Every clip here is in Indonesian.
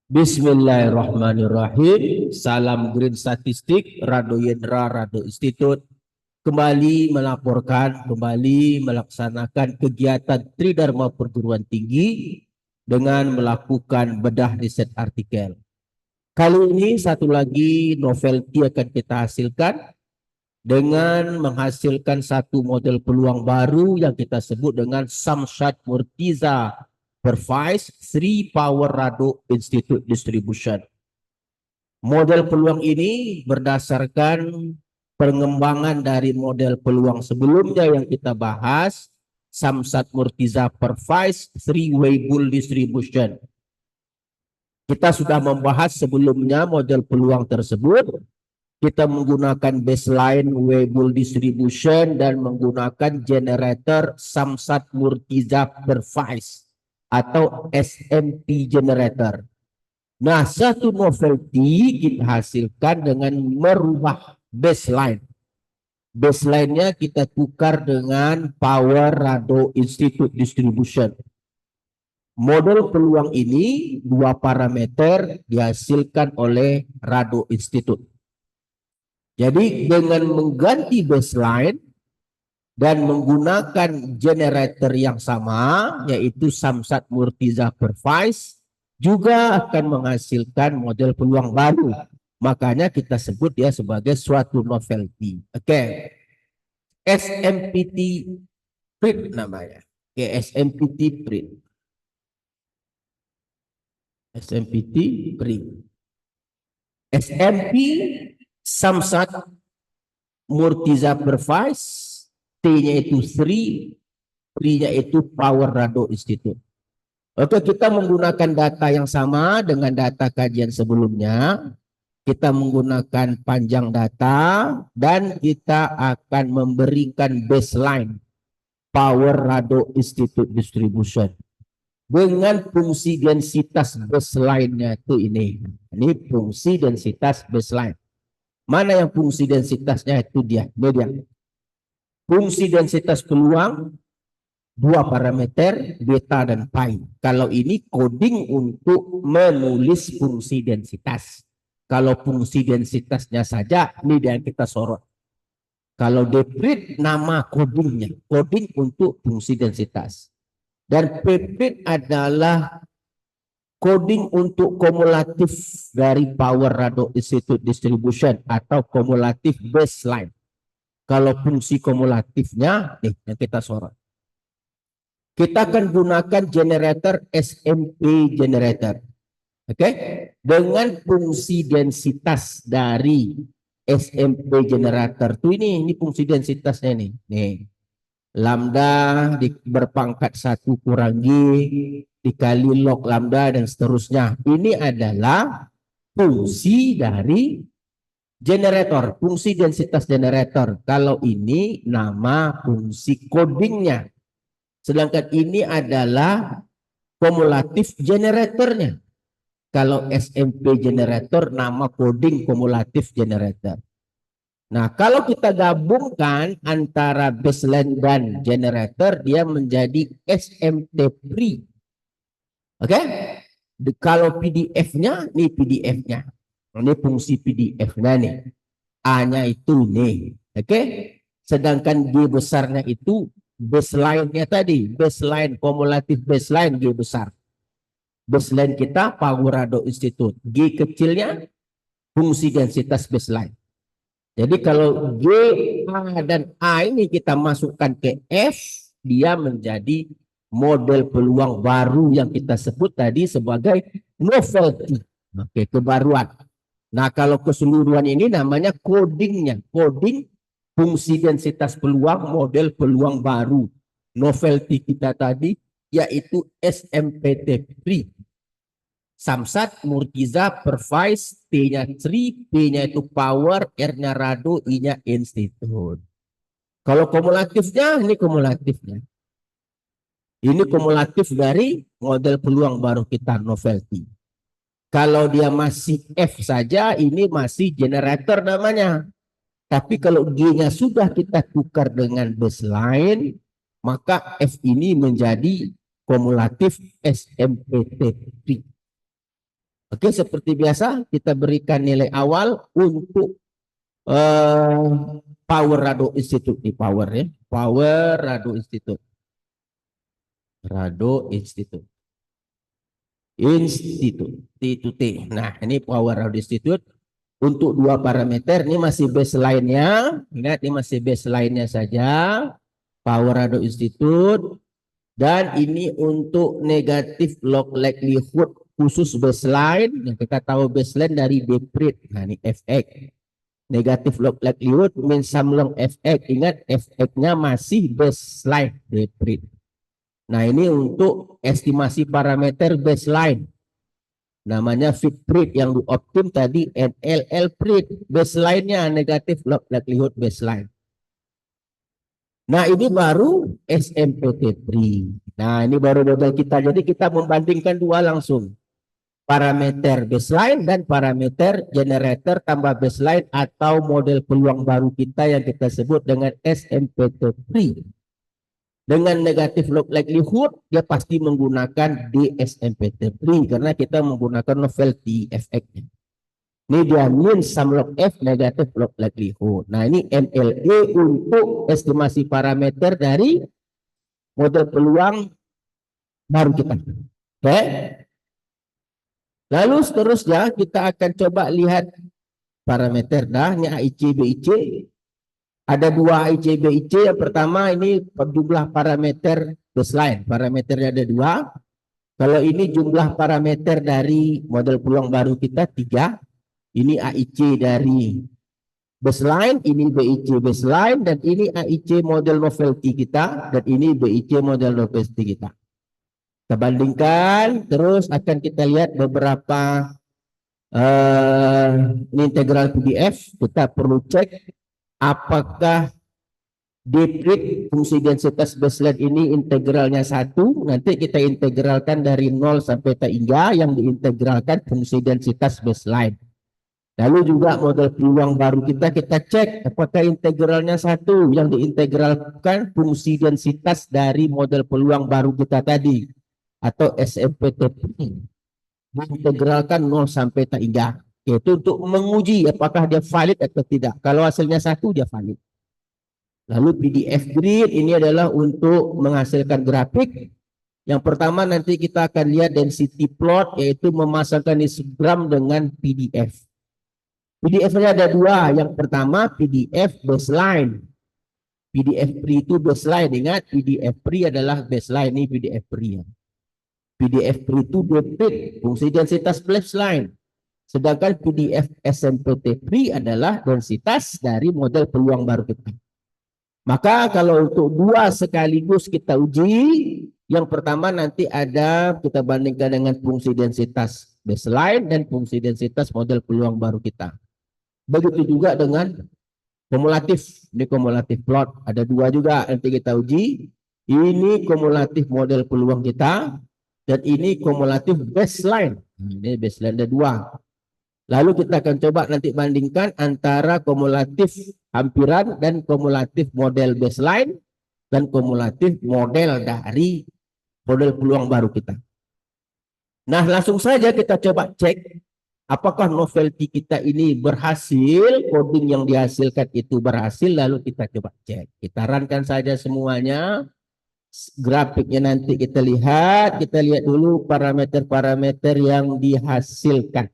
Bismillahirrahmanirrahim. Salam Green Statistik, Rado Yendra, Rado Institute. Kembali melaporkan, kembali melaksanakan kegiatan Tridharma Perguruan Tinggi dengan melakukan bedah riset artikel. Kali ini satu lagi novelty akan kita hasilkan dengan menghasilkan satu model peluang baru yang kita sebut dengan Samsat Murtiza Pervise 3 Power Rado Institute Distribution. Model peluang ini berdasarkan pengembangan dari model peluang sebelumnya yang kita bahas, Samsat Murtiza Pervise 3-way bull distribution. Kita sudah membahas sebelumnya model peluang tersebut. Kita menggunakan baseline Weibull distribution dan menggunakan generator Samsat Murtiza Pervise atau SMP generator. Nah, satu novelty kita hasilkan dengan merubah baseline. Baseline-nya kita tukar dengan Power Rado Institute Distribution. Model peluang ini dua parameter dihasilkan oleh Rado Institute. Jadi dengan mengganti baseline dan menggunakan generator yang sama, yaitu Samsat Murtiza Pervise, juga akan menghasilkan model peluang baru. Makanya kita sebut dia sebagai suatu novelty. Oke. SMPT print namanya. Oke, SMPT print. SMPT print. SMP Samsat Murtiza Pervise, T-nya itu 3, P-nya itu Power Rado Institute. Oke, kita menggunakan data yang sama dengan data kajian sebelumnya. Kita menggunakan panjang data dan kita akan memberikan baseline Power Rado Institute Distribution. Dengan fungsi densitas baseline-nya itu ini. Ini fungsi densitas baseline. Mana yang fungsi densitasnya itu dia. Fungsi densitas peluang dua parameter beta dan pi. Kalau ini coding untuk menulis fungsi densitas. Kalau fungsi densitasnya saja ini yang kita sorot. Kalau deprit nama codingnya, coding untuk fungsi densitas. Dan pprit adalah coding untuk kumulatif dari Power Rado Institute Distribution atau kumulatif baseline. Kalau fungsi kumulatifnya, yang kita sorot. Kita akan gunakan generator SMP generator. Oke? Dengan fungsi densitas dari SMP generator itu ini fungsi densitasnya nih. Nih. Lambda berpangkat 1 kurang G dikali log lambda dan seterusnya. Ini adalah fungsi dari generator, fungsi densitas generator. Kalau ini nama fungsi codingnya. Sedangkan ini adalah kumulatif generatornya. Kalau SMP generator nama coding kumulatif generator. Nah, kalau kita gabungkan antara baseline dan generator, dia menjadi SMT free. Oke? Kalau PDF-nya, ini PDF-nya. Ini fungsi PDF-nya nih. A-nya itu nih. Oke? Sedangkan G besarnya itu baseline-nya tadi. Baseline, kumulatif baseline G besar. Baseline kita Power Rado Institute. G kecilnya fungsi densitas baseline. Jadi kalau G, A, dan A ini kita masukkan ke F, dia menjadi model peluang baru yang kita sebut tadi sebagai novelty. Oke, kebaruan. Nah, kalau keseluruhan ini namanya codingnya. Coding fungsi densitas peluang, model peluang baru. Novelty kita tadi yaitu SMPT3. Samsat Murtiza Pervise, T-nya 3, P-nya itu Power, R-nya Rado, I-nya Institute. Kalau kumulatifnya, ini kumulatifnya. Ini kumulatif dari model peluang baru kita novelty. Kalau dia masih F saja, ini masih generator namanya. Tapi kalau G-nya sudah kita tukar dengan baseline, maka F ini menjadi kumulatif SMPT3. Oke, seperti biasa kita berikan nilai awal untuk Power Rado Institute di Power ya. Power Rado Institute. Rado Institute. Institute. Nah, ini Power Rado Institute untuk dua parameter. Ini masih baseline-nya. Ingat, ini masih baseline-nya saja. Power Rado Institute. Dan ini untuk negatif log likelihood khusus baseline. Yang kita tahu baseline dari Deprit. Nah, ini FX. Negatif log likelihood min sum long FX. Ingat, FX-nya masih baseline Deprit. Nah, ini untuk estimasi parameter baseline. Namanya fit prit yang di optim tadi NLL prit. Baseline-nya negatif log likelihood baseline. Nah, ini baru SMPT3. Nah, ini baru model kita. Jadi kita membandingkan dua langsung. Parameter baseline dan parameter generator tambah baseline atau model peluang baru kita yang kita sebut dengan SMPT3. Dengan negatif log likelihood, dia pasti menggunakan DSMPT3 karena kita menggunakan novelty effect-nya. Ini dia min sum log F negatif log likelihood. Nah, ini MLE untuk estimasi parameter dari model peluang baru kita. Oke. Lalu seterusnya kita akan coba lihat parameter. Dah, ini AIC, BIC. Ada dua AIC, BIC. Yang pertama ini jumlah parameter baseline. Parameternya ada dua. Kalau ini jumlah parameter dari model peluang baru kita 3. Ini AIC dari baseline, ini BIC baseline, dan ini AIC model novelty kita, dan ini BIC model novelty kita. Kita bandingkan, terus akan kita lihat beberapa ini integral PDF. Kita perlu cek apakah Deprit fungsi densitas baseline ini integralnya 1. Nanti kita integralkan dari 0 sampai T3 yang diintegralkan fungsi densitas baseline. Lalu juga model peluang baru kita cek apakah integralnya 1 yang diintegralkan fungsi densitas dari model peluang baru kita tadi atau SMPT diintegralkan 0 sampai T3. Itu untuk menguji apakah dia valid atau tidak. Kalau hasilnya 1 dia valid. Lalu PDF grid ini adalah untuk menghasilkan grafik. Yang pertama nanti kita akan lihat density plot, yaitu memasangkan histogram dengan PDF. PDF-nya ada dua. Yang pertama PDF baseline. PDF pre itu baseline. Ingat, PDF pre adalah baseline. Ini PDF pre. PDF pre itu Deprit fungsi densitas baseline. Sedangkan PDF SMPT pre adalah densitas dari model peluang baru kita. Maka kalau untuk dua sekaligus kita uji, yang pertama nanti ada kita bandingkan dengan fungsi densitas baseline dan fungsi densitas model peluang baru kita. Begitu juga dengan kumulatif. Ini kumulatif plot. Ada dua juga nanti kita uji. Ini kumulatif model peluang kita. Dan ini kumulatif baseline. Ini baseline ada dua. Lalu kita akan coba nanti bandingkan antara kumulatif hampiran dan kumulatif model baseline. Dan kumulatif model dari model peluang baru kita. Nah, langsung saja kita coba cek. Apakah novelty kita ini berhasil, coding yang dihasilkan itu berhasil, lalu kita coba cek. Kita runkan saja semuanya. Grafiknya nanti kita lihat dulu parameter-parameter yang dihasilkan.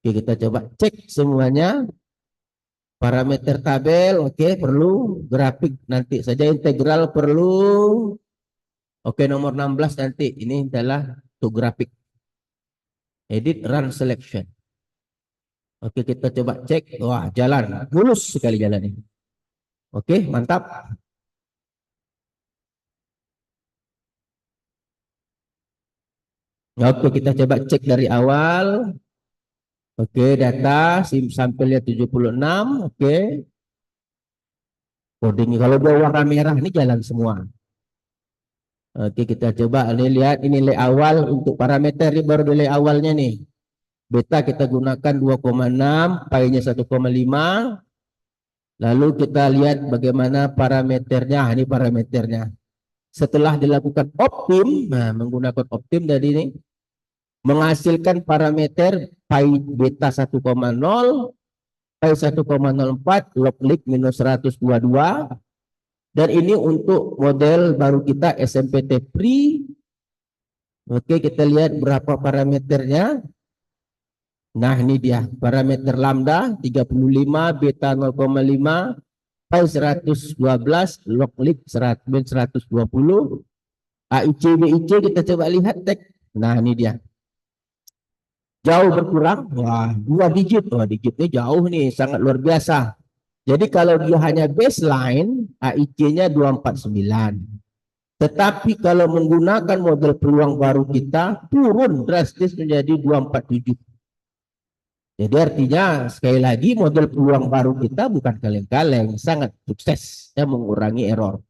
Oke, kita coba cek semuanya. Parameter tabel, oke, perlu. Grafik nanti saja, integral perlu. Oke, nomor 16 nanti, ini adalah untuk grafik. Edit run selection. Oke, kita coba cek. Wah, jalan mulus sekali jalan ini. Oke, mantap. Oke, kita coba cek dari awal. Oke, data sampelnya 76. Oke. Coding kalau dia warna merah ini jalan semua. Oke, kita coba ini lihat ini nilai awal untuk parameter ini baru nilai awalnya nih. Beta kita gunakan 2,6, pi-nya 1,5. Lalu kita lihat bagaimana parameternya. Ini parameternya. Setelah dilakukan optim, nah menggunakan optim tadi ini. menghasilkan parameter pi beta 1,0, pi 1,04, log lik minus 122. Dan ini untuk model baru kita SMPT Pre. Oke, kita lihat berapa parameternya. Nah, ini dia parameter lambda 35, beta 0,5, pi 112, log lik 120. AIC, BIC kita coba lihat tek. Nah, ini dia. Jauh berkurang. Wah, 2 digit. Wah, digitnya jauh nih, sangat luar biasa. Jadi kalau dia hanya baseline, AIC-nya 249. Tetapi kalau menggunakan model peluang baru kita, turun drastis menjadi 247. Jadi artinya sekali lagi model peluang baru kita bukan kaleng-kaleng, sangat sukses ya mengurangi error.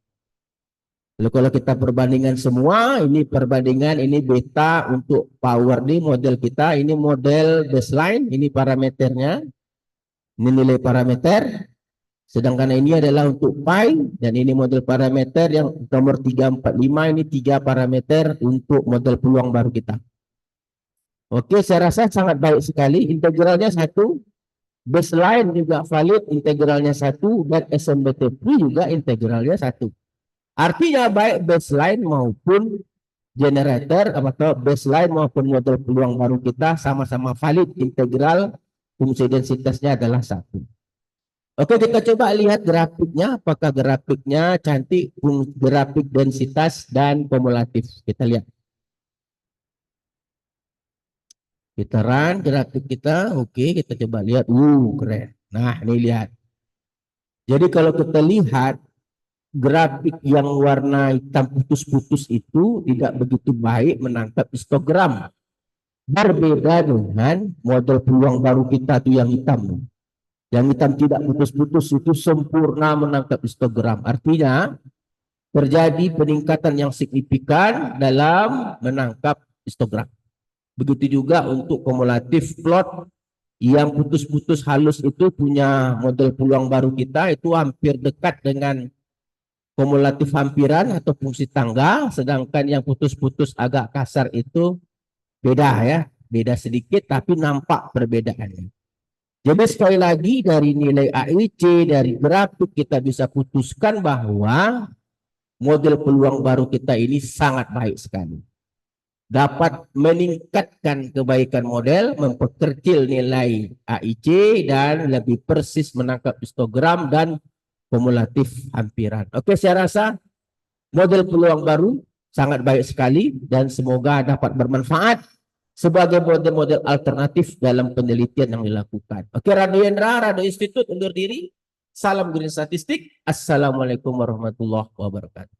Lalu kalau kita perbandingan semua, ini perbandingan ini beta untuk power di model kita, ini model baseline, ini parameternya, ini nilai parameter. Sedangkan ini adalah untuk pi, dan ini model parameter yang nomor 345, ini 3 parameter untuk model peluang baru kita. Oke, saya rasa sangat baik sekali. Integralnya 1, baseline juga valid, integralnya 1, dan SMPT juga integralnya 1. Artinya baik baseline maupun generator atau baseline maupun model peluang baru kita sama-sama valid, integral fungsi densitasnya adalah 1. Oke, kita coba lihat grafiknya. Apakah grafiknya cantik, grafik densitas dan kumulatif. Kita lihat. Kita run grafik kita. Oke, kita coba lihat. Keren. Nah, ini lihat. Jadi kalau kita lihat grafik yang warna hitam putus-putus itu tidak begitu baik menangkap histogram. Berbeda dengan model peluang baru kita tuh yang hitam. Yang hitam tidak putus-putus itu sempurna menangkap histogram. Artinya terjadi peningkatan yang signifikan dalam menangkap histogram. Begitu juga untuk kumulatif plot yang putus-putus halus itu punya model peluang baru kita itu hampir dekat dengan kumulatif hampiran atau fungsi tangga. Sedangkan yang putus-putus agak kasar itu beda ya. Beda sedikit tapi nampak perbedaannya. Jadi sekali lagi dari nilai AIC, dari grafik kita bisa putuskan bahwa model peluang baru kita ini sangat baik sekali. Dapat meningkatkan kebaikan model, memperkecil nilai AIC, dan lebih persis menangkap histogram dan kumulatif hampiran. Oke, saya rasa model peluang baru sangat baik sekali dan semoga dapat bermanfaat sebagai model-model alternatif dalam penelitian yang dilakukan. Oke, Radio Yendra, Radio Institut undur diri. Salam Green Statistik. Assalamualaikum warahmatullahi wabarakatuh.